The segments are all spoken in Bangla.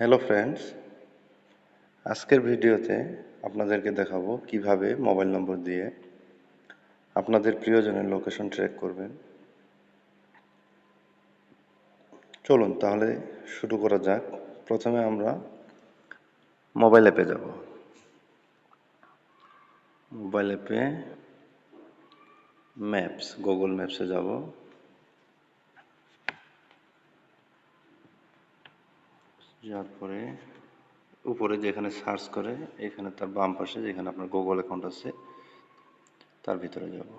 হ্যালো ফ্রেন্ডস, আজকের ভিডিওতে আপনাদেরকে দেখাবো কিভাবে মোবাইল নম্বর দিয়ে আপনাদের প্রিয়জনের লোকেশন ট্র্যাক করবেন। চলুন তাহলে শুরু করা যাক। প্রথমে আমরা মোবাইল অ্যাপে যাব। মোবাইল অ্যাপে গুগল ম্যাপসে যাব। যাওয়ার পরে উপরে যেখানে সার্চ করে এখানে তার বাম পাশে যেখানে আপনার গুগল অ্যাকাউন্ট আছে তার ভিতরে যাব।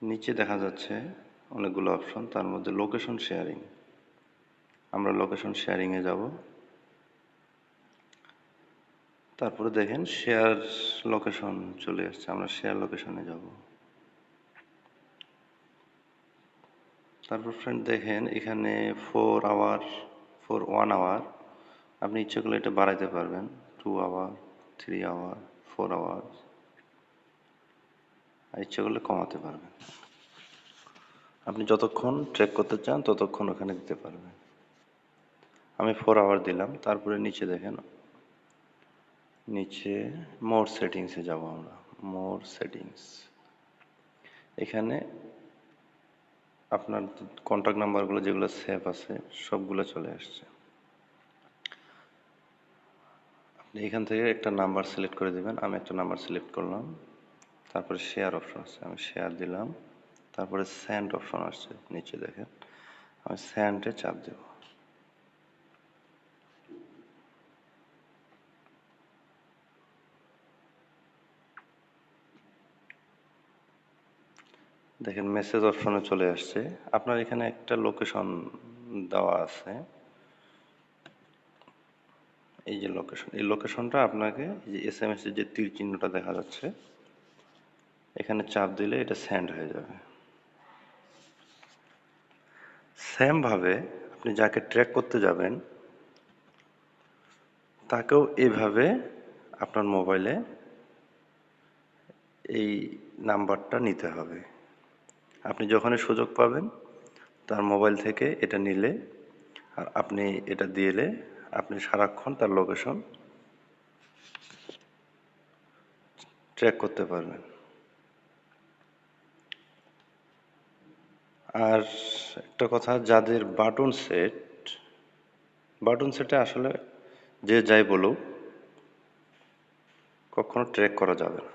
নিচে দেখা যাচ্ছে অনেকগুলো অপশন, তার মধ্যে লোকেশন শেয়ারিং। আমরা লোকেশন শেয়ারিংয়ে যাব। তারপরে দেখেন শেয়ার লোকেশন চলে আসছে, আমরা শেয়ার লোকেশনে যাব। তারপর ফ্রেন্ড দেখেন এখানে 1 আওয়ার আপনি ইচ্ছে করলে এটা বাড়াইতে পারবেন, 2 আওয়ার, 3 আওয়ার, 4 আওয়ার, আর ইচ্ছে করলে কমাতে পারবেন। আপনি যতক্ষণ ট্র্যাক করতে চান ততক্ষণ ওখানে দিতে পারবেন। আমি 4 আওয়ার দিলাম। তারপরে নিচে দেখেন, নিচে মোর সেটিংসে যাব আমরা। মোর সেটিংস, এখানে আপনার কন্ট্যাক্ট নাম্বারগুলো যেগুলো সেভ আছে সবগুলো চলে আসছে। আপনি এখান থেকে একটা নাম্বার সিলেক্ট করে দেবেন। আমি একটা নাম্বার সিলেক্ট করলাম। তারপরে শেয়ার অপশন আছে, আমি শেয়ার দিলাম। তারপরে সেন্ড অপশন আসছে নিচে দেখেন, আমি সেন্ডে চাপ দেব। দেখেন মেসেজ অপশনে চলে আসছে। আপনার এখানে একটা লোকেশন দেওয়া আছে, এই যে লোকেশন, এই লোকেশনটা আপনাকে এই যে SMS এর যে তীর চিহ্নটা দেখা যাচ্ছে এখানে চাপ দিলে এটা সেন্ড হয়ে যাবে। সেম ভাবে আপনি যাকে ট্র্যাক করতে যাবেন তাকেও এইভাবে আপনার মোবাইলে এই নাম্বারটা নিতে হবে। আপনি যখনই সুযোগ পাবেন তার মোবাইল থেকে এটা নিলে আর আপনি এটা দিলে আপনি সারাক্ষণ তার লোকেশন ট্র্যাক করতে পারবেন। আর একটা কথা, যাদের বাটন সেটে আসলে যে যাই বলুক কখনো ট্র্যাক করা যাবে না।